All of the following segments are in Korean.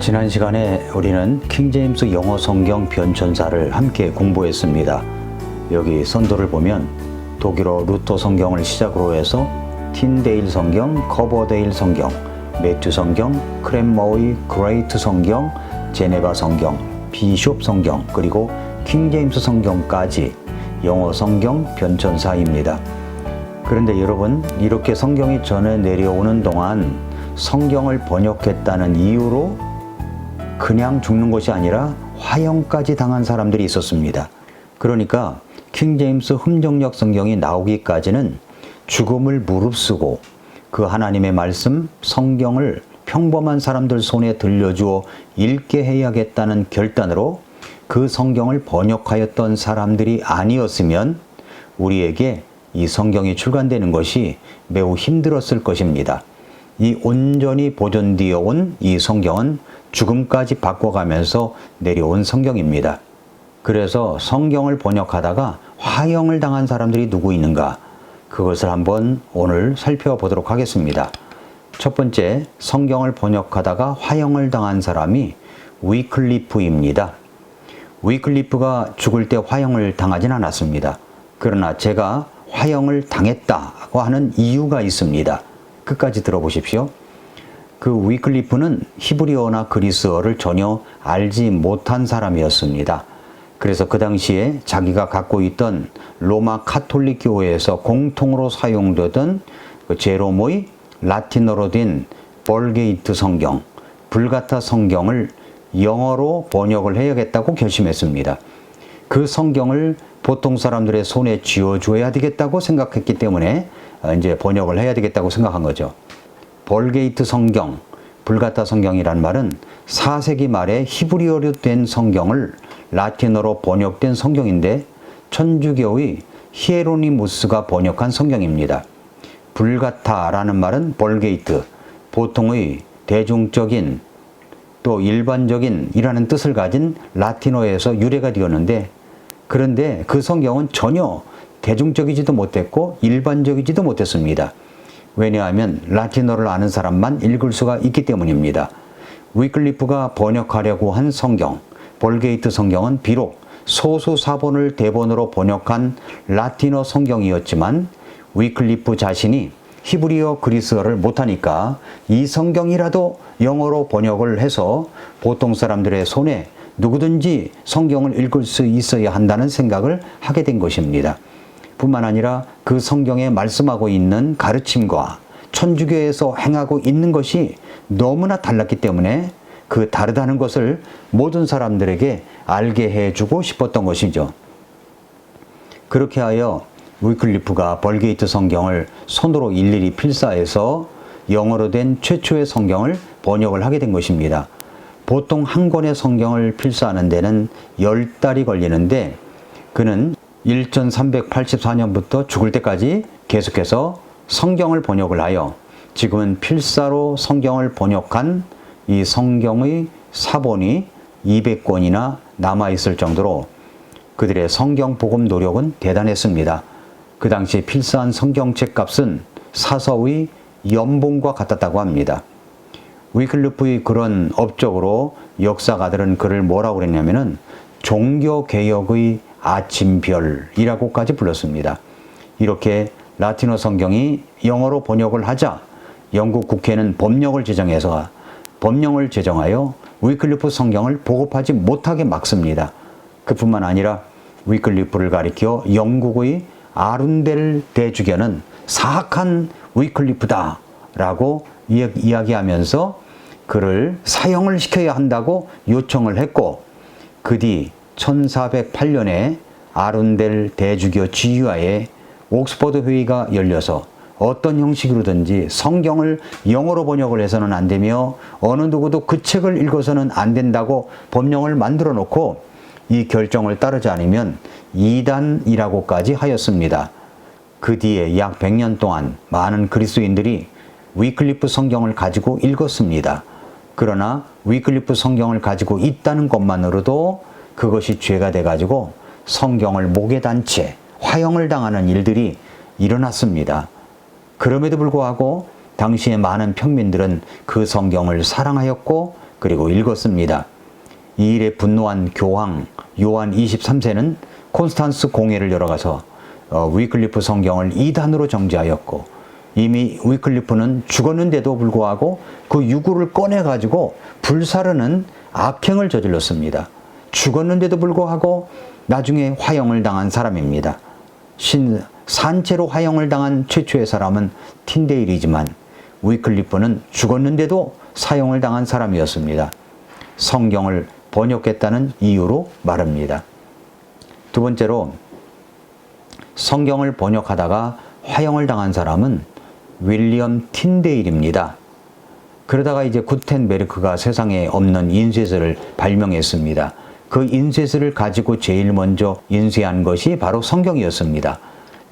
지난 시간에 우리는 킹제임스 영어 성경 변천사를 함께 공부했습니다. 여기 선도를 보면 독일어 루터 성경을 시작으로 해서 틴데일 성경, 커버데일 성경, 매튜 성경, 크랜머의 그레이트 성경, 제네바 성경, 비숍 성경, 그리고 킹제임스 성경까지 영어 성경 변천사입니다. 그런데 여러분, 이렇게 성경이 전해 내려오는 동안 성경을 번역했다는 이유로 그냥 죽는 것이 아니라 화형까지 당한 사람들이 있었습니다. 그러니까 킹제임스 흠정역 성경이 나오기까지는 죽음을 무릅쓰고 그 하나님의 말씀, 성경을 평범한 사람들 손에 들려주어 읽게 해야겠다는 결단으로 그 성경을 번역하였던 사람들이 아니었으면 우리에게 이 성경이 출간되는 것이 매우 힘들었을 것입니다. 이 온전히 보존되어 온 이 성경은 죽음까지 바꿔가면서 내려온 성경입니다. 그래서 성경을 번역하다가 화형을 당한 사람들이 누구 있는가? 그것을 한번 오늘 살펴보도록 하겠습니다. 첫 번째, 성경을 번역하다가 화형을 당한 사람이 위클리프입니다. 위클리프가 죽을 때 화형을 당하진 않았습니다. 그러나 제가 화형을 당했다고 하는 이유가 있습니다. 끝까지 들어보십시오. 그 위클리프는 히브리어나 그리스어를 전혀 알지 못한 사람이었습니다. 그래서 그 당시에 자기가 갖고 있던 로마 카톨릭 교회에서 공통으로 사용되던 제롬의 라틴어로 된 벌게이트 성경, 불가타 성경을 영어로 번역을 해야겠다고 결심했습니다. 그 성경을 보통 사람들의 손에 쥐어줘야 되겠다고 생각했기 때문에 이제 번역을 해야 되겠다고 생각한 거죠. 벌게이트 성경, 불가타 성경이란 말은 4세기 말에 히브리어로 된 성경을 라틴어로 번역된 성경인데 천주교의 히에로니무스가 번역한 성경입니다. 불가타라는 말은 벌게이트, 보통의 대중적인 또 일반적인 이라는 뜻을 가진 라틴어에서 유래가 되었는데, 그런데 그 성경은 전혀 대중적이지도 못했고 일반적이지도 못했습니다. 왜냐하면 라틴어를 아는 사람만 읽을 수가 있기 때문입니다. 위클리프가 번역하려고 한 성경, 벌게이트 성경은 비록 소수 사본을 대본으로 번역한 라틴어 성경이었지만 위클리프 자신이 히브리어 그리스어를 못하니까 이 성경이라도 영어로 번역을 해서 보통 사람들의 손에 누구든지 성경을 읽을 수 있어야 한다는 생각을 하게 된 것입니다. 뿐만 아니라 그 성경에 말씀하고 있는 가르침과 천주교에서 행하고 있는 것이 너무나 달랐기 때문에 그 다르다는 것을 모든 사람들에게 알게 해주고 싶었던 것이죠. 그렇게 하여 위클리프가 벌게이트 성경을 손으로 일일이 필사해서 영어로 된 최초의 성경을 번역을 하게 된 것입니다. 보통 한 권의 성경을 필사하는 데는 10달이 걸리는데 그는 1384년부터 죽을 때까지 계속해서 성경을 번역을 하여 지금은 필사로 성경을 번역한 이 성경의 사본이 200권이나 남아있을 정도로 그들의 성경 복음 노력은 대단했습니다. 그 당시 필사한 성경책 값은 사서의 연봉과 같았다고 합니다. 위클리프의 그런 업적으로 역사가들은 그를 뭐라고 그랬냐면은 종교개혁의 아침별이라고까지 불렀습니다. 이렇게 라틴어 성경이 영어로 번역을 하자 영국 국회는 법령을 제정하여 위클리프 성경을 보급하지 못하게 막습니다. 그뿐만 아니라 위클리프를 가리켜 영국의 아룬델 대주교는 사악한 위클리프다 라고 이야기하면서 그를 사형을 시켜야 한다고 요청을 했고, 그 뒤 1408년에 아룬델 대주교 지휘하에 옥스퍼드 회의가 열려서 어떤 형식으로든지 성경을 영어로 번역을 해서는 안 되며 어느 누구도 그 책을 읽어서는 안 된다고 법령을 만들어 놓고 이 결정을 따르지 않으면 이단이라고까지 하였습니다. 그 뒤에 약 100년 동안 많은 그리스도인들이 위클리프 성경을 가지고 읽었습니다. 그러나 위클리프 성경을 가지고 있다는 것만으로도 그것이 죄가 돼가지고 성경을 목에 단 채 화형을 당하는 일들이 일어났습니다. 그럼에도 불구하고 당시의 많은 평민들은 그 성경을 사랑하였고 그리고 읽었습니다. 이 일에 분노한 교황 요한 23세는 콘스탄스 공회를 열어가서 위클리프 성경을 이단으로 정죄하였고, 이미 위클리프는 죽었는데도 불구하고 그 유구를 꺼내가지고 불사르는 악행을 저질렀습니다. 죽었는데도 불구하고 나중에 화형을 당한 사람입니다. 산채로 화형을 당한 최초의 사람은 틴데일이지만 위클리프는 죽었는데도 사형을 당한 사람이었습니다. 성경을 번역했다는 이유로 말합니다. 두 번째로, 성경을 번역하다가 화형을 당한 사람은 윌리엄 틴데일입니다. 그러다가 이제 구텐베르크가 세상에 없는 인쇄술을 발명했습니다. 그 인쇄술을 가지고 제일 먼저 인쇄한 것이 바로 성경이었습니다.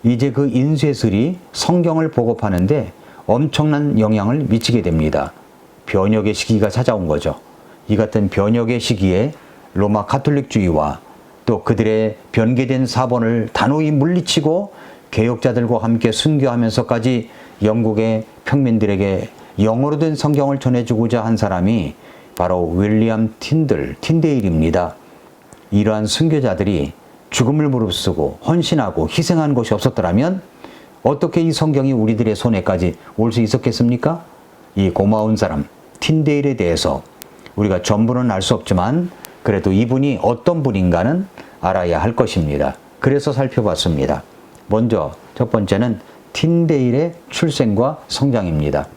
이제 그 인쇄술이 성경을 보급하는데 엄청난 영향을 미치게 됩니다. 변혁의 시기가 찾아온 거죠. 이 같은 변혁의 시기에 로마 가톨릭주의와 또 그들의 변개된 사본을 단호히 물리치고 개혁자들과 함께 순교하면서까지 영국의 평민들에게 영어로 된 성경을 전해주고자 한 사람이 바로 윌리엄 틴데일입니다. 이러한 순교자들이 죽음을 무릅쓰고 헌신하고 희생한 것이 없었더라면 어떻게 이 성경이 우리들의 손에까지 올 수 있었겠습니까? 이 고마운 사람 틴데일에 대해서 우리가 전부는 알 수 없지만 그래도 이분이 어떤 분인가는 알아야 할 것입니다. 그래서 살펴봤습니다. 먼저 첫 번째는 틴데일의 출생과 성장입니다.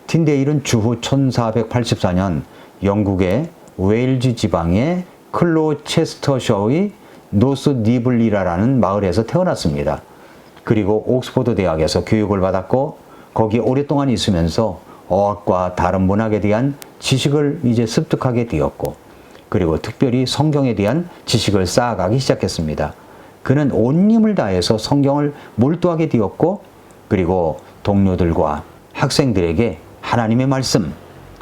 틴데일은 주후 1484년 영국의 웨일즈 지방의 클로체스터셔의 노스 니블리라라는 마을에서 태어났습니다. 그리고 옥스퍼드 대학에서 교육을 받았고 거기에 오랫동안 있으면서 어학과 다른 문학에 대한 지식을 이제 습득하게 되었고, 그리고 특별히 성경에 대한 지식을 쌓아가기 시작했습니다. 그는 온 힘을 다해서 성경을 몰두하게 되었고, 그리고 동료들과 학생들에게 하나님의 말씀,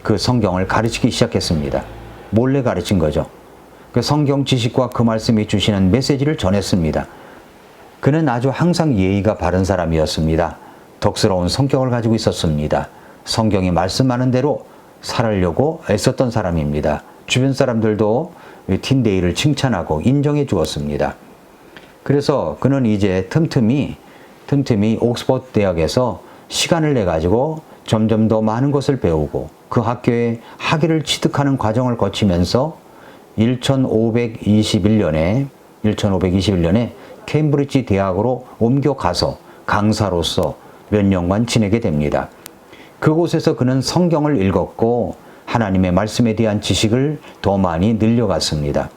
그 성경을 가르치기 시작했습니다. 몰래 가르친 거죠. 그 성경 지식과 그 말씀이 주시는 메시지를 전했습니다. 그는 아주 항상 예의가 바른 사람이었습니다. 덕스러운 성격을 가지고 있었습니다. 성경이 말씀하는 대로 살으려고 애썼던 사람입니다. 주변 사람들도 틴데일을 칭찬하고 인정해 주었습니다. 그래서 그는 이제 틈틈이 옥스퍼드 대학에서 시간을 내 가지고 점점 더 많은 것을 배우고 그 학교에 학위를 취득하는 과정을 거치면서 1521년에 케임브리지 대학으로 옮겨가서 강사로서 몇 년간 지내게 됩니다. 그곳에서 그는 성경을 읽었고 하나님의 말씀에 대한 지식을 더 많이 늘려갔습니다.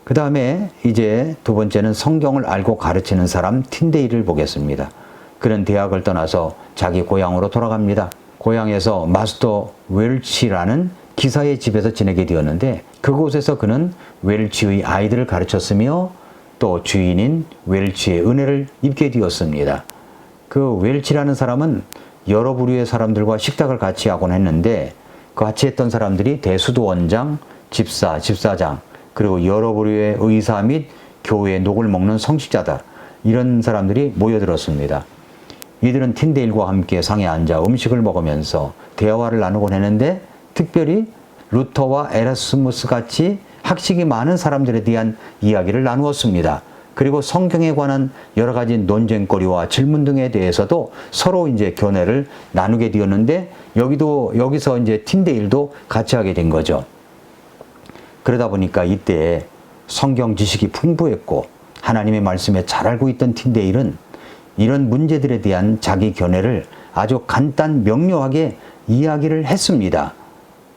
그 다음에 이제 두 번째는 성경을 알고 가르치는 사람 틴데일을 보겠습니다. 그는 대학을 떠나서 자기 고향으로 돌아갑니다. 고향에서 마스터 웰치라는 기사의 집에서 지내게 되었는데 그곳에서 그는 웰치의 아이들을 가르쳤으며 또 주인인 웰치의 은혜를 입게 되었습니다. 그 웰치라는 사람은 여러 부류의 사람들과 식탁을 같이 하곤 했는데 그 같이 했던 사람들이 대수도원장, 집사장, 그리고 여러 부류의 의사 및 교회의 녹을 먹는 성직자다. 이런 사람들이 모여들었습니다. 이들은 틴데일과 함께 상에 앉아 음식을 먹으면서 대화를 나누곤 했는데 특별히 루터와 에라스무스 같이 학식이 많은 사람들에 대한 이야기를 나누었습니다. 그리고 성경에 관한 여러 가지 논쟁거리와 질문 등에 대해서도 서로 이제 견해를 나누게 되었는데 여기서 이제 틴데일도 같이 하게 된 거죠. 그러다 보니까 이때 성경 지식이 풍부했고 하나님의 말씀에 잘 알고 있던 틴데일은 이런 문제들에 대한 자기 견해를 아주 명료하게 이야기를 했습니다.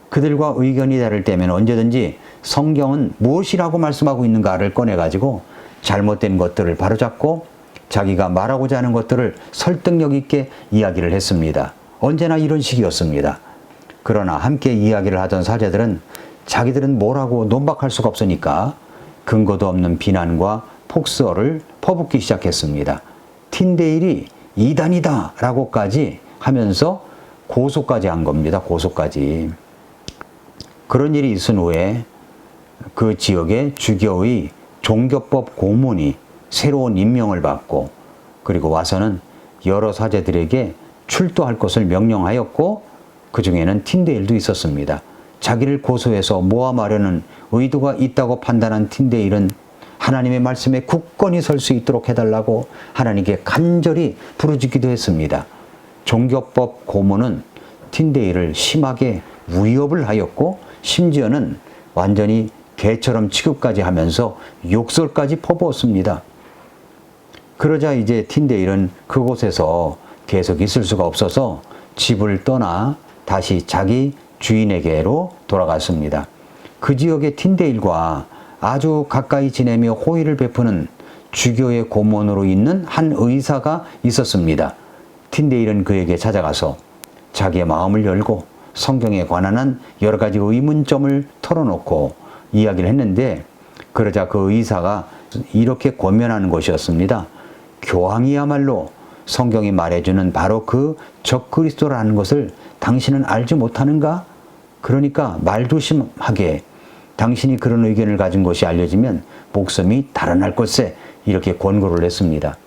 그들과 의견이 다를 때면 언제든지 성경은 무엇이라고 말씀하고 있는가를 꺼내가지고 잘못된 것들을 바로잡고 자기가 말하고자 하는 것들을 설득력 있게 이야기를 했습니다. 언제나 이런 식이었습니다. 그러나 함께 이야기를 하던 사제들은 자기들은 뭐라고 논박할 수가 없으니까 근거도 없는 비난과 폭설을 퍼붓기 시작했습니다. 틴데일이 이단이다 라고까지 하면서 고소까지 한 겁니다. 고소까지. 그런 일이 있은 후에 그 지역의 주교의 종교법 고문이 새로운 임명을 받고 그리고 와서는 여러 사제들에게 출두할 것을 명령하였고 그 중에는 틴데일도 있었습니다. 자기를 고소해서 모함하려는 의도가 있다고 판단한 틴데일은 하나님의 말씀에 굳건히 설 수 있도록 해달라고 하나님께 간절히 부르짖기도 했습니다. 종교법 고문은 틴데일을 심하게 위협을 하였고 심지어는 완전히 개처럼 취급까지 하면서 욕설까지 퍼부었습니다. 그러자 이제 틴데일은 그곳에서 계속 있을 수가 없어서 집을 떠나 다시 자기 주인에게로 돌아갔습니다. 그 지역의 틴데일과 아주 가까이 지내며 호의를 베푸는 주교의 고문으로 있는 한 의사가 있었습니다. 틴데일은 그에게 찾아가서 자기의 마음을 열고 성경에 관한 한 여러 가지 의문점을 털어놓고 이야기를 했는데, 그러자 그 의사가 이렇게 권면하는 것이었습니다. 교황이야말로 성경이 말해주는 바로 그 적그리스도라는 것을 당신은 알지 못하는가? 그러니까 말조심하게, 당신이 그런 의견을 가진 것이 알려지면 목숨이 달아날 것세, 이렇게 권고를 했습니다.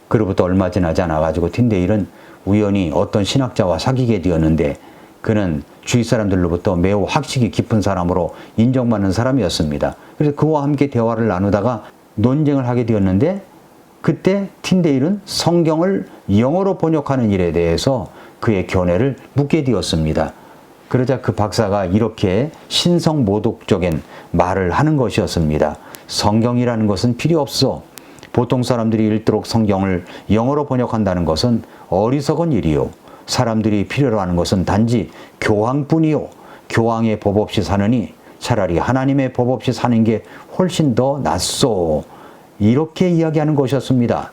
그로부터 얼마 지나지 않아가지고 틴데일은 우연히 어떤 신학자와 사귀게 되었는데, 그는 주위 사람들로부터 매우 학식이 깊은 사람으로 인정받는 사람이었습니다. 그래서 그와 함께 대화를 나누다가 논쟁을 하게 되었는데, 그때 틴데일은 성경을 영어로 번역하는 일에 대해서 그의 견해를 묻게 되었습니다. 그러자 그 박사가 이렇게 신성모독적인 말을 하는 것이었습니다. 성경이라는 것은 필요 없어. 보통 사람들이 읽도록 성경을 영어로 번역한다는 것은 어리석은 일이요. 사람들이 필요로 하는 것은 단지 교황뿐이요. 교황의 법 없이 사느니 차라리 하나님의 법 없이 사는 게 훨씬 더 낫소. 이렇게 이야기하는 것이었습니다.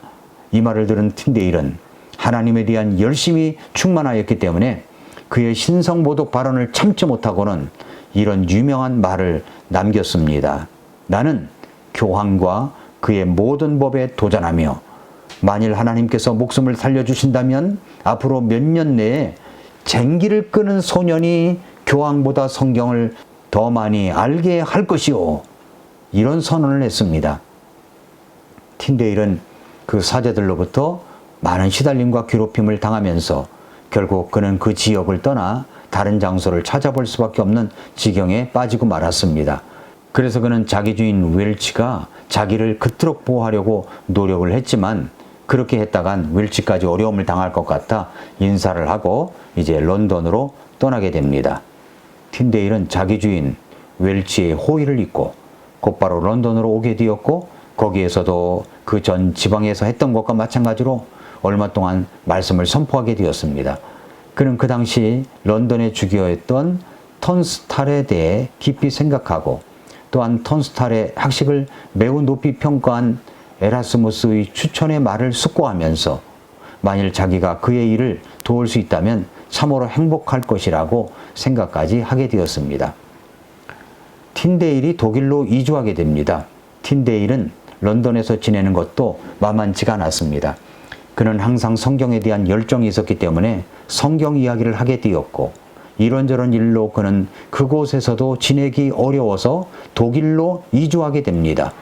이 말을 들은 틴데일은 하나님에 대한 열심이 충만하였기 때문에 그의 신성모독 발언을 참지 못하고는 이런 유명한 말을 남겼습니다. 나는 교황과 그의 모든 법에 도전하며 만일 하나님께서 목숨을 살려주신다면 앞으로 몇 년 내에 쟁기를 끄는 소년이 교황보다 성경을 더 많이 알게 할 것이오. 이런 선언을 했습니다. 틴데일은 그 사제들로부터 많은 시달림과 괴롭힘을 당하면서 결국 그는 그 지역을 떠나 다른 장소를 찾아볼 수밖에 없는 지경에 빠지고 말았습니다. 그래서 그는 자기 주인 웰치가 자기를 그토록 보호하려고 노력을 했지만, 그렇게 했다간 웰치까지 어려움을 당할 것 같아 인사를 하고 이제 런던으로 떠나게 됩니다. 틴데일은 자기 주인 웰치의 호의를 잊고 곧바로 런던으로 오게 되었고, 거기에서도 그 전 지방에서 했던 것과 마찬가지로 얼마 동안 말씀을 선포하게 되었습니다. 그는 그 당시 런던의 주교였던 턴스탈에 대해 깊이 생각하고, 또한 턴스탈의 학식을 매우 높이 평가한 에라스무스의 추천의 말을 숙고하면서 만일 자기가 그의 일을 도울 수 있다면 참으로 행복할 것이라고 생각까지 하게 되었습니다. 틴데일이 독일로 이주하게 됩니다. 틴데일은 런던에서 지내는 것도 만만치가 않았습니다. 그는 항상 성경에 대한 열정이 있었기 때문에 성경 이야기를 하게 되었고, 이런저런 일로 그는 그곳에서도 지내기 어려워서 독일로 이주하게 됩니다.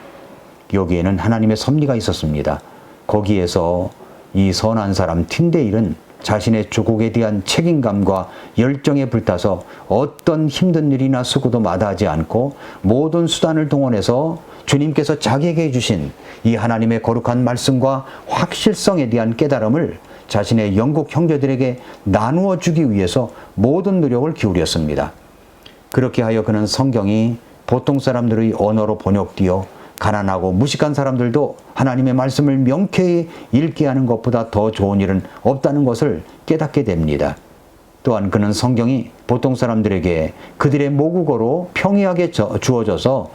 여기에는 하나님의 섭리가 있었습니다. 거기에서 이 선한 사람 틴데일은 자신의 조국에 대한 책임감과 열정에 불타서 어떤 힘든 일이나 수고도 마다하지 않고 모든 수단을 동원해서 주님께서 자기에게 주신 이 하나님의 거룩한 말씀과 확실성에 대한 깨달음을 자신의 영국 형제들에게 나누어 주기 위해서 모든 노력을 기울였습니다. 그렇게 하여 그는 성경이 보통 사람들의 언어로 번역되어 가난하고 무식한 사람들도 하나님의 말씀을 명쾌히 읽게 하는 것보다 더 좋은 일은 없다는 것을 깨닫게 됩니다. 또한 그는 성경이 보통 사람들에게 그들의 모국어로 평이하게 주어져서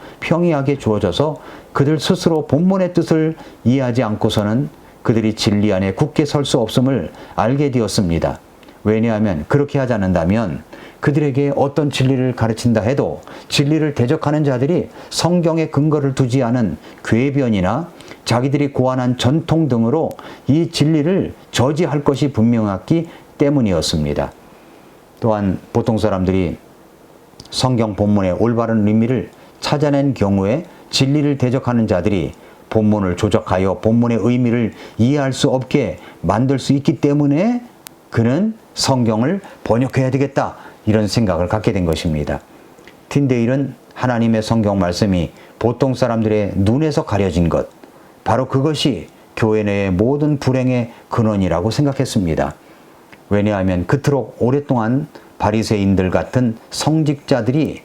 그들 스스로 본문의 뜻을 이해하지 않고서는 그들이 진리 안에 굳게 설 수 없음을 알게 되었습니다. 왜냐하면 그렇게 하지 않는다면 그들에게 어떤 진리를 가르친다 해도 진리를 대적하는 자들이 성경에 근거를 두지 않은 궤변이나 자기들이 고안한 전통 등으로 이 진리를 저지할 것이 분명했기 때문이었습니다. 또한 보통 사람들이 성경 본문의 올바른 의미를 찾아낸 경우에 진리를 대적하는 자들이 본문을 조작하여 본문의 의미를 이해할 수 없게 만들 수 있기 때문에 그는 성경을 번역해야 되겠다, 이런 생각을 갖게 된 것입니다. 틴데일은 하나님의 성경 말씀이 보통 사람들의 눈에서 가려진 것, 바로 그것이 교회 내의 모든 불행의 근원이라고 생각했습니다. 왜냐하면 그토록 오랫동안 바리새인들 같은 성직자들이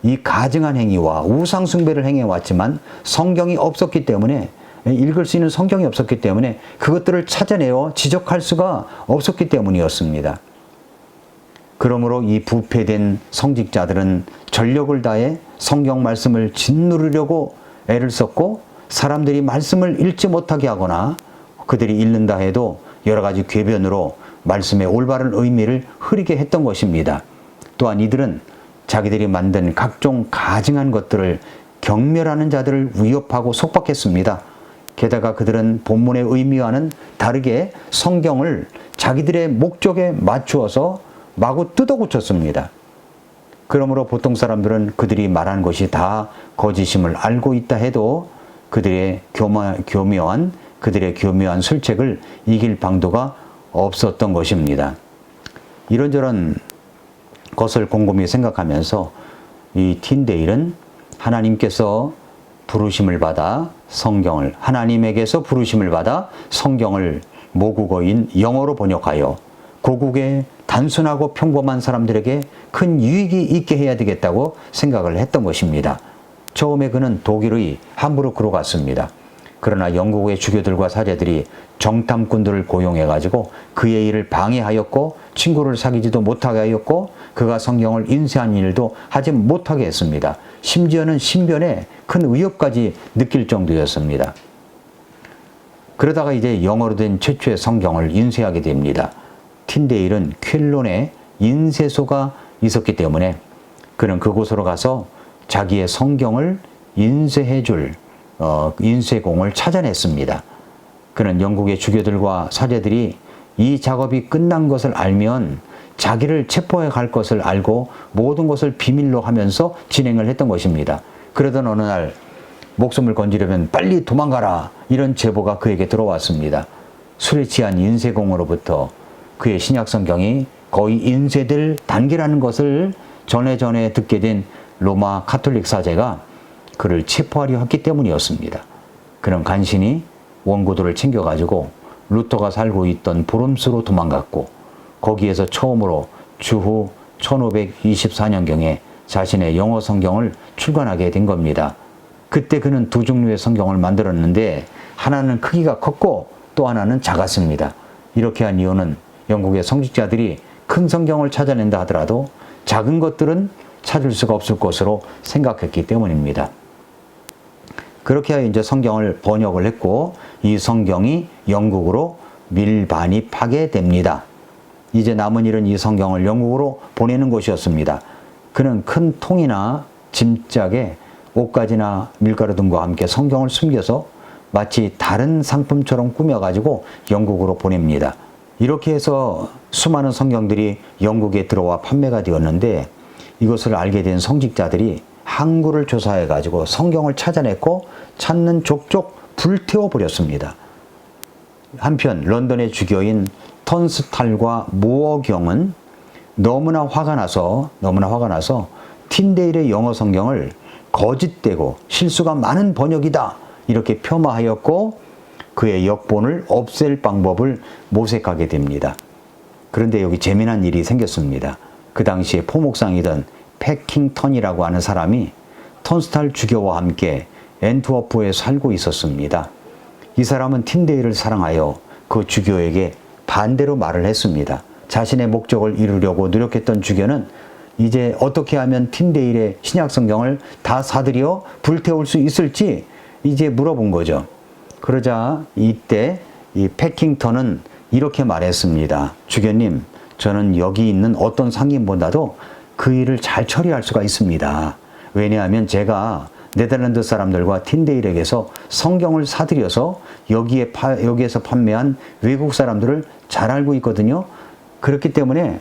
이 가증한 행위와 우상 숭배를 행해왔지만 성경이 없었기 때문에, 읽을 수 있는 성경이 없었기 때문에 그것들을 찾아내어 지적할 수가 없었기 때문이었습니다. 그러므로 이 부패된 성직자들은 전력을 다해 성경 말씀을 짓누르려고 애를 썼고, 사람들이 말씀을 읽지 못하게 하거나 그들이 읽는다 해도 여러 가지 궤변으로 말씀의 올바른 의미를 흐리게 했던 것입니다. 또한 이들은 자기들이 만든 각종 가증한 것들을 경멸하는 자들을 위협하고 속박했습니다. 게다가 그들은 본문의 의미와는 다르게 성경을 자기들의 목적에 맞추어서 마구 뜯어고쳤습니다. 그러므로 보통 사람들은 그들이 말한 것이 다 거짓임을 알고 있다 해도 그들의 교묘한 술책을 이길 방도가 없었던 것입니다. 이런저런 것을 곰곰이 생각하면서 이 틴데일은 하나님께서 부르심을 받아 성경을, 하나님에게서 부르심을 받아 성경을 모국어인 영어로 번역하여 고국의 단순하고 평범한 사람들에게 큰 유익이 있게 해야 되겠다고 생각을 했던 것입니다. 처음에 그는 독일의 함부르크로 갔습니다. 그러나 영국의 주교들과 사제들이 정탐꾼들을 고용해가지고 그의 일을 방해하였고, 친구를 사귀지도 못하게 하였고, 그가 성경을 인쇄한 일도 하지 못하게 했습니다. 심지어는 신변에 큰 위협까지 느낄 정도였습니다. 그러다가 이제 영어로 된 최초의 성경을 인쇄하게 됩니다. 틴데일은 쾰론에 인쇄소가 있었기 때문에 그는 그곳으로 가서 자기의 성경을 인쇄해줄 인쇄공을 찾아냈습니다. 그는 영국의 주교들과 사제들이 이 작업이 끝난 것을 알면 자기를 체포해 갈 것을 알고 모든 것을 비밀로 하면서 진행을 했던 것입니다. 그러던 어느 날 목숨을 건지려면 빨리 도망가라, 이런 제보가 그에게 들어왔습니다. 술에 취한 인쇄공으로부터 그의 신약성경이 거의 인쇄될 단계라는 것을 전에 듣게 된 로마 카톨릭 사제가 그를 체포하려 했기 때문이었습니다. 그는 간신히 원고들을 챙겨가지고 루터가 살고 있던 브롬스로 도망갔고, 거기에서 처음으로 주후 1524년경에 자신의 영어 성경을 출간하게 된 겁니다. 그때 그는 두 종류의 성경을 만들었는데 하나는 크기가 컸고 또 하나는 작았습니다. 이렇게 한 이유는 영국의 성직자들이 큰 성경을 찾아낸다 하더라도 작은 것들은 찾을 수가 없을 것으로 생각했기 때문입니다. 그렇게 하여 이제 성경을 번역을 했고, 이 성경이 영국으로 밀반입하게 됩니다. 이제 남은 일은 이 성경을 영국으로 보내는 것이었습니다. 그는 큰 통이나 짐짝에 옷가지나 밀가루 등과 함께 성경을 숨겨서 마치 다른 상품처럼 꾸며가지고 영국으로 보냅니다. 이렇게 해서 수많은 성경들이 영국에 들어와 판매가 되었는데, 이것을 알게 된 성직자들이 항구를 조사해가지고 성경을 찾아냈고 찾는 족족 불태워버렸습니다. 한편 런던의 주교인 턴스탈과 모어경은 너무나 화가 나서 틴데일의 영어 성경을 거짓되고 실수가 많은 번역이다, 이렇게 폄하하였고 그의 역본을 없앨 방법을 모색하게 됩니다. 그런데 여기 재미난 일이 생겼습니다. 그 당시에 포목상이던 패킹턴이라고 하는 사람이 턴스탈 주교와 함께 앤트워프에 살고 있었습니다. 이 사람은 틴데일을 사랑하여 그 주교에게 반대로 말을 했습니다. 자신의 목적을 이루려고 노력했던 주교는 이제 어떻게 하면 틴데일의 신약성경을 다 사들여 불태울 수 있을지 이제 물어본 거죠. 그러자 이때 이 패킹턴은 이렇게 말했습니다. 주교님, 저는 여기 있는 어떤 상인보다도 그 일을 잘 처리할 수가 있습니다. 왜냐하면 제가 네덜란드 사람들과 틴데일에게서 성경을 사들여서 여기에서 판매한 외국 사람들을 잘 알고 있거든요. 그렇기 때문에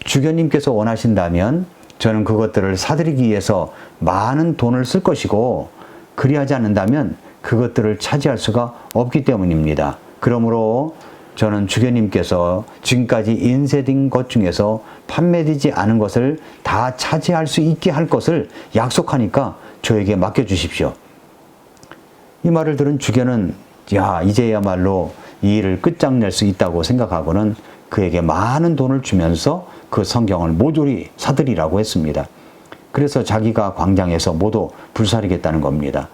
주교님께서 원하신다면 저는 그것들을 사들이기 위해서 많은 돈을 쓸 것이고, 그리하지 않는다면 그것들을 차지할 수가 없기 때문입니다. 그러므로 저는 주교님께서 지금까지 인쇄된 것 중에서 판매되지 않은 것을 다 차지할 수 있게 할 것을 약속하니까 저에게 맡겨주십시오. 이 말을 들은 주교는 야, 이제야말로 이 일을 끝장낼 수 있다고 생각하고는 그에게 많은 돈을 주면서 그 성경을 모조리 사들이라고 했습니다. 그래서 자기가 광장에서 모두 불사르겠다는 겁니다.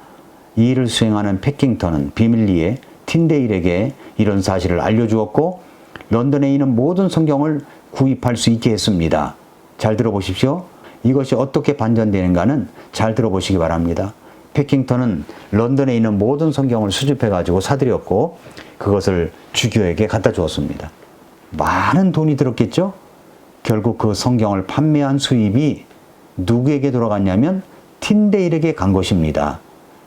이 일을 수행하는 패킹턴은 비밀리에 틴데일에게 이런 사실을 알려주었고 런던에 있는 모든 성경을 구입할 수 있게 했습니다. 잘 들어보십시오. 이것이 어떻게 반전되는가는 잘 들어보시기 바랍니다. 패킹턴은 런던에 있는 모든 성경을 수집해가지고 사들였고 그것을 주교에게 갖다 주었습니다. 많은 돈이 들었겠죠? 결국 그 성경을 판매한 수입이 누구에게 돌아갔냐면 틴데일에게 간 것입니다.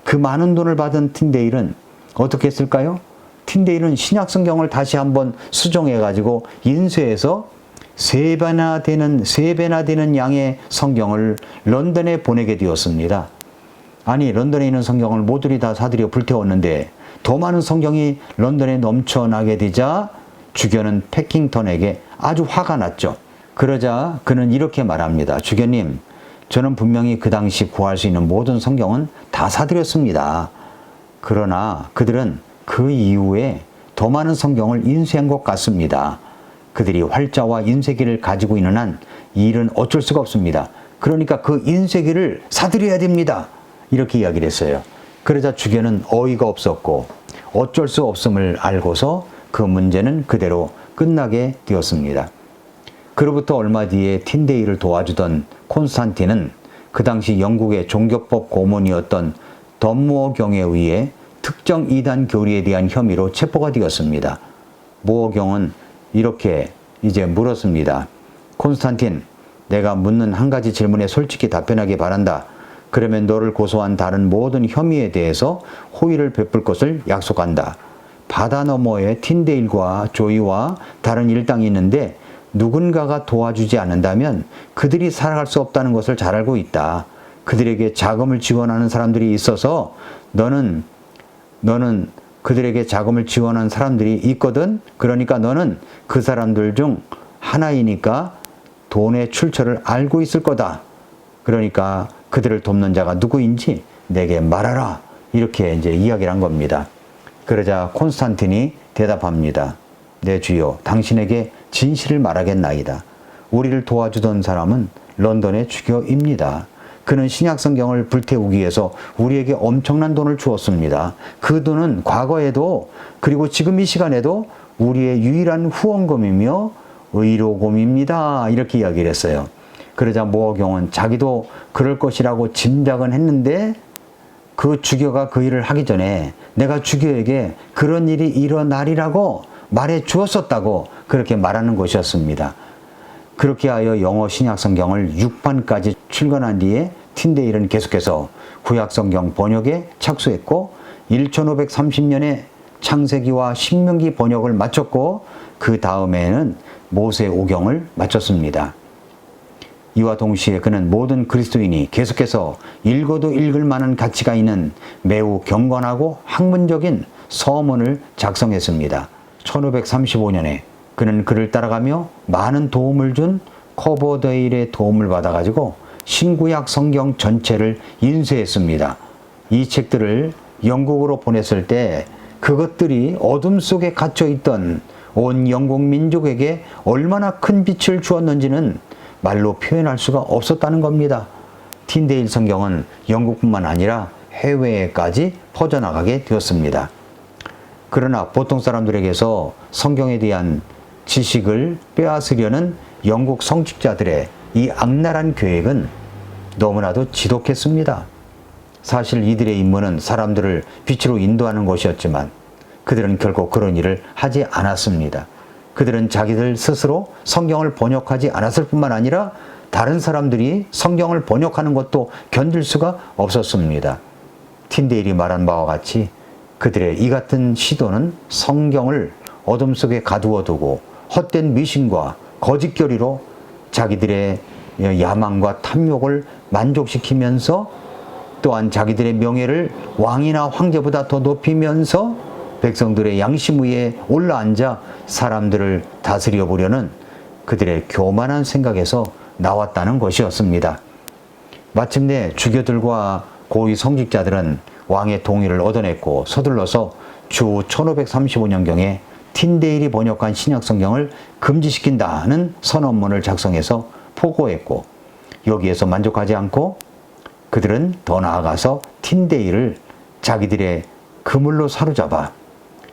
그 많은 돈을 받은 틴데일은 어떻게 했을까요? 틴데일은 신약 성경을 다시 한번 수정해가지고 인쇄해서 3배나 되는 양의 성경을 런던에 보내게 되었습니다. 아니, 런던에 있는 성경을 모조리 다 사들여 불태웠는데 더 많은 성경이 런던에 넘쳐나게 되자 주교는 패킹턴에게 아주 화가 났죠. 그러자 그는 이렇게 말합니다. 주교님, 저는 분명히 그 당시 구할 수 있는 모든 성경은 다 사들였습니다. 그러나 그들은 그 이후에 더 많은 성경을 인쇄한 것 같습니다. 그들이 활자와 인쇄기를 가지고 있는 한 이 일은 어쩔 수가 없습니다. 그러니까 그 인쇄기를 사들여야 됩니다. 이렇게 이야기를 했어요. 그러자 주교는 어이가 없었고 어쩔 수 없음을 알고서 그 문제는 그대로 끝나게 되었습니다. 그로부터 얼마 뒤에 틴데일을 도와주던 콘스탄틴은 그 당시 영국의 종교법 고문이었던 덤무어 경에 의해 특정 이단 교리에 대한 혐의로 체포가 되었습니다. 무어 경은 이렇게 이제 물었습니다. 콘스탄틴, 내가 묻는 한 가지 질문에 솔직히 답변하기 바란다. 그러면 너를 고소한 다른 모든 혐의에 대해서 호의를 베풀 것을 약속한다. 바다 너머에 틴데일과 조이와 다른 일당이 있는데 누군가가 도와주지 않는다면 그들이 살아갈 수 없다는 것을 잘 알고 있다. 그들에게 자금을 지원하는 사람들이 있어서 너는 그들에게 자금을 지원한 사람들이 있거든. 그러니까 너는 그 사람들 중 하나이니까 돈의 출처를 알고 있을 거다. 그러니까 그들을 돕는 자가 누구인지 내게 말하라. 이렇게 이제 이야기를 한 겁니다. 그러자 콘스탄틴이 대답합니다. 내 주여, 당신에게 진실을 말하겠나이다. 우리를 도와주던 사람은 런던의 주교입니다. 그는 신약 성경을 불태우기 위해서 우리에게 엄청난 돈을 주었습니다. 그 돈은 과거에도 그리고 지금 이 시간에도 우리의 유일한 후원금이며 의료금입니다. 이렇게 이야기를 했어요. 그러자 모어경은 자기도 그럴 것이라고 짐작은 했는데 그 주교가 그 일을 하기 전에 내가 주교에게 그런 일이 일어나리라고 말해 주었었다고 그렇게 말하는 것이었습니다. 그렇게 하여 영어 신약 성경을 6판까지 출간한 뒤에 틴데일은 계속해서 구약 성경 번역에 착수했고 1530년에 창세기와 신명기 번역을 마쳤고 그 다음에는 모세오경을 마쳤습니다. 이와 동시에 그는 모든 그리스도인이 계속해서 읽어도 읽을 만한 가치가 있는 매우 경건하고 학문적인 서문을 작성했습니다. 1535년에 그는 그를 따라가며 많은 도움을 준 커버데일의 도움을 받아가지고 신구약 성경 전체를 인쇄했습니다. 이 책들을 영국으로 보냈을 때 그것들이 어둠 속에 갇혀있던 온 영국 민족에게 얼마나 큰 빛을 주었는지는 말로 표현할 수가 없었다는 겁니다. 틴데일 성경은 영국뿐만 아니라 해외에까지 퍼져나가게 되었습니다. 그러나 보통 사람들에게서 성경에 대한 지식을 빼앗으려는 영국 성직자들의 이 악랄한 계획은 너무나도 지독했습니다. 사실 이들의 임무는 사람들을 빛으로 인도하는 것이었지만 그들은 결국 그런 일을 하지 않았습니다. 그들은 자기들 스스로 성경을 번역하지 않았을 뿐만 아니라 다른 사람들이 성경을 번역하는 것도 견딜 수가 없었습니다. 틴데일이 말한 바와 같이 그들의 이 같은 시도는 성경을 어둠 속에 가두어두고 헛된 미신과 거짓교리로 자기들의 야망과 탐욕을 만족시키면서 또한 자기들의 명예를 왕이나 황제보다 더 높이면서 백성들의 양심 위에 올라앉아 사람들을 다스려 보려는 그들의 교만한 생각에서 나왔다는 것이었습니다. 마침내 주교들과 고위 성직자들은 왕의 동의를 얻어냈고 서둘러서 주 1535년경에 틴데일이 번역한 신약성경을 금지시킨다는 선언문을 작성해서 포고했고, 여기에서 만족하지 않고 그들은 더 나아가서 틴데일을 자기들의 그물로 사로잡아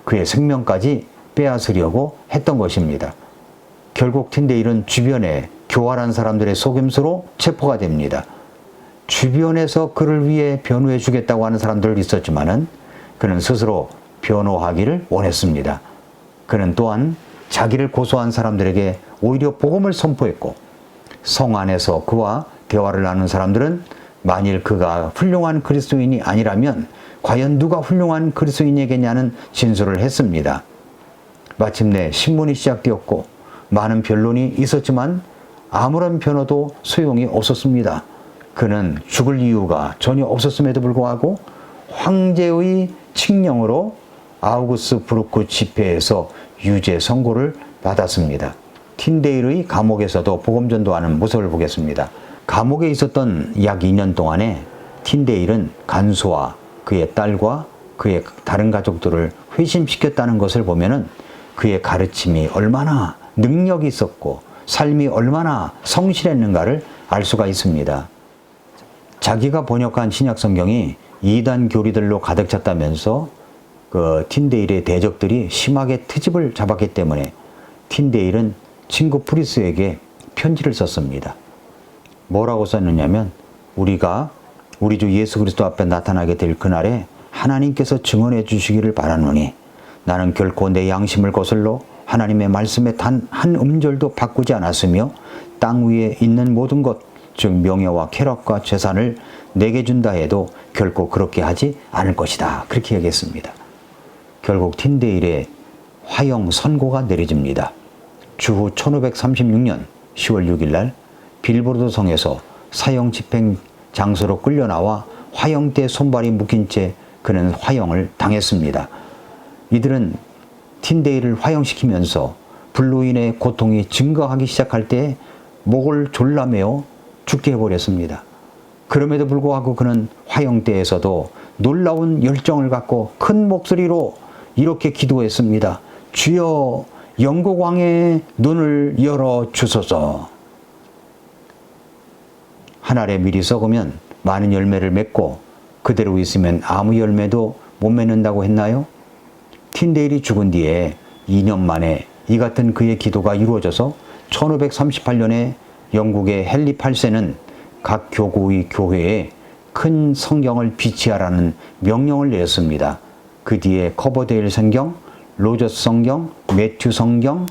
그의 생명까지 빼앗으려고 했던 것입니다. 결국 틴데일은 주변에 교활한 사람들의 속임수로 체포가 됩니다. 주변에서 그를 위해 변호해 주겠다고 하는 사람들 있었지만은 그는 스스로 변호하기를 원했습니다. 그는 또한 자기를 고소한 사람들에게 오히려 복음을 선포했고, 성 안에서 그와 대화를 나눈 사람들은 만일 그가 훌륭한 그리스도인이 아니라면 과연 누가 훌륭한 그리스도인이겠냐는 진술을 했습니다. 마침내 신문이 시작되었고 많은 변론이 있었지만 아무런 변호도 소용이 없었습니다. 그는 죽을 이유가 전혀 없었음에도 불구하고 황제의 칙령으로 아우구스부르크 집회에서 유죄 선고를 받았습니다. 틴데일의 감옥에서도 복음 전도하는 모습을 보겠습니다. 감옥에 있었던 약 2년 동안에 틴데일은 간수와 그의 딸과 그의 다른 가족들을 회심시켰다는 것을 보면은 그의 가르침이 얼마나 능력이 있었고 삶이 얼마나 성실했는가를 알 수가 있습니다. 자기가 번역한 신약성경이 이단 교리들로 가득 찼다면서 그 틴데일의 대적들이 심하게 트집을 잡았기 때문에 틴데일은 친구 프리스에게 편지를 썼습니다. 뭐라고 썼느냐면, 우리가 우리 주 예수 그리스도 앞에 나타나게 될 그날에 하나님께서 증언해 주시기를 바라노니 나는 결코 내 양심을 거슬러 하나님의 말씀에 단 한 음절도 바꾸지 않았으며 땅 위에 있는 모든 것, 즉 명예와 쾌락과 재산을 내게 준다 해도 결코 그렇게 하지 않을 것이다. 그렇게 얘기했습니다. 결국 틴데일의 화형 선고가 내려집니다. 주후 1536년 10월 6일 날 빌보르드 성에서 사형 집행 장소로 끌려나와 화형대에 손발이 묶인 채 그는 화형을 당했습니다. 이들은 틴데일을 화형시키면서 불로 인해 고통이 증가하기 시작할 때 목을 졸라매어 죽게 해버렸습니다. 그럼에도 불구하고 그는 화형대에서도 놀라운 열정을 갖고 큰 목소리로 이렇게 기도했습니다. 주여, 영국 왕의 눈을 열어 주소서. 한 알에 밀이 썩으면 많은 열매를 맺고 그대로 있으면 아무 열매도 못 맺는다고 했나요? 틴데일이 죽은 뒤에 2년 만에 이 같은 그의 기도가 이루어져서 1538년에 영국의 헨리 8세는 각 교구의 교회에 큰 성경을 비치하라는 명령을 내렸습니다. 그 뒤에 커버데일 성경, 로저스 성경, 매튜 성경,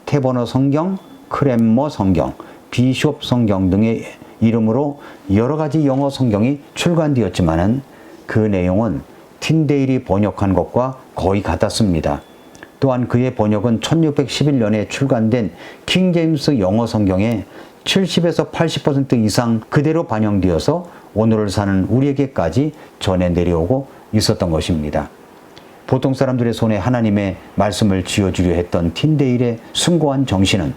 테버너 성경, 크랜머 성경, 비숍 성경 등의 이름으로 여러 가지 영어 성경이 출간되었지만은 그 내용은 틴데일이 번역한 것과 거의 같았습니다. 또한 그의 번역은 1611년에 출간된 킹제임스 영어 성경의 70에서 80% 이상 그대로 반영되어서 오늘을 사는 우리에게까지 전해 내려오고 있었던 것입니다. 보통 사람들의 손에 하나님의 말씀을 쥐어주려 했던 틴데일의 숭고한 정신은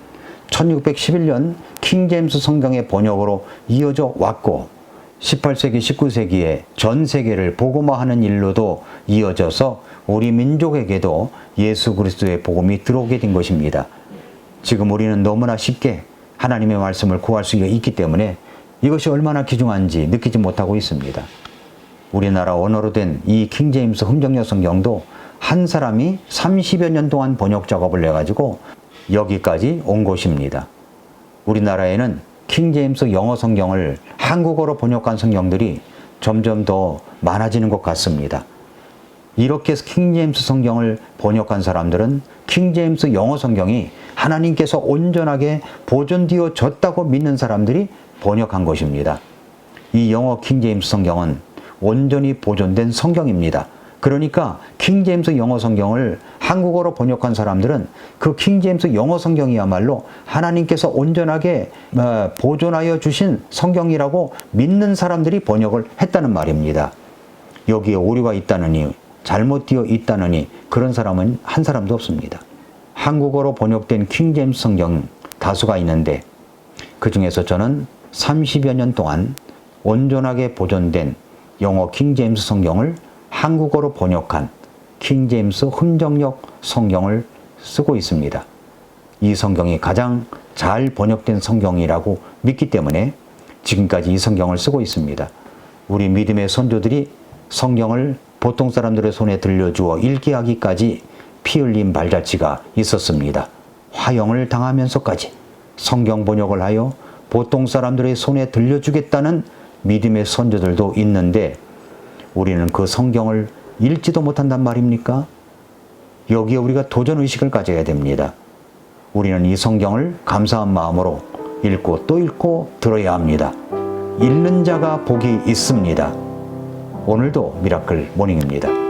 1611년 킹제임스 성경의 번역으로 이어져 왔고 18세기, 19세기에 전 세계를 복음화하는 일로도 이어져서 우리 민족에게도 예수 그리스도의 복음이 들어오게 된 것입니다. 지금 우리는 너무나 쉽게 하나님의 말씀을 구할 수 있기 때문에 이것이 얼마나 귀중한지 느끼지 못하고 있습니다. 우리나라 언어로 된 이 킹제임스 흠정역 성경도 한 사람이 30여 년 동안 번역 작업을 해가지고 여기까지 온 것입니다. 우리나라에는 킹제임스 영어 성경을 한국어로 번역한 성경들이 점점 더 많아지는 것 같습니다. 이렇게 킹제임스 성경을 번역한 사람들은 킹제임스 영어 성경이 하나님께서 온전하게 보존되어졌다고 믿는 사람들이 번역한 것입니다. 이 영어 킹제임스 성경은 온전히 보존된 성경입니다. 그러니까 킹제임스 영어 성경을 한국어로 번역한 사람들은 그 킹제임스 영어 성경이야말로 하나님께서 온전하게 보존하여 주신 성경이라고 믿는 사람들이 번역을 했다는 말입니다. 여기에 오류가 있다느니 잘못되어 있다느니 그런 사람은 한 사람도 없습니다. 한국어로 번역된 킹제임스 성경 다수가 있는데 그 중에서 저는 30여 년 동안 온전하게 보존된 영어 킹제임스 성경을 한국어로 번역한 킹제임스 흥정역 성경을 쓰고 있습니다. 이 성경이 가장 잘 번역된 성경이라고 믿기 때문에 지금까지 이 성경을 쓰고 있습니다. 우리 믿음의 선조들이 성경을 보통 사람들의 손에 들려주어 읽게 하기까지 피 흘린 발자취가 있었습니다. 화형을 당하면서까지 성경 번역을 하여 보통 사람들의 손에 들려주겠다는 믿음의 선조들도 있는데 우리는 그 성경을 읽지도 못한단 말입니까? 여기에 우리가 도전의식을 가져야 됩니다. 우리는 이 성경을 감사한 마음으로 읽고 또 읽고 들어야 합니다. 읽는 자가 복이 있습니다. 오늘도 미라클 모닝입니다.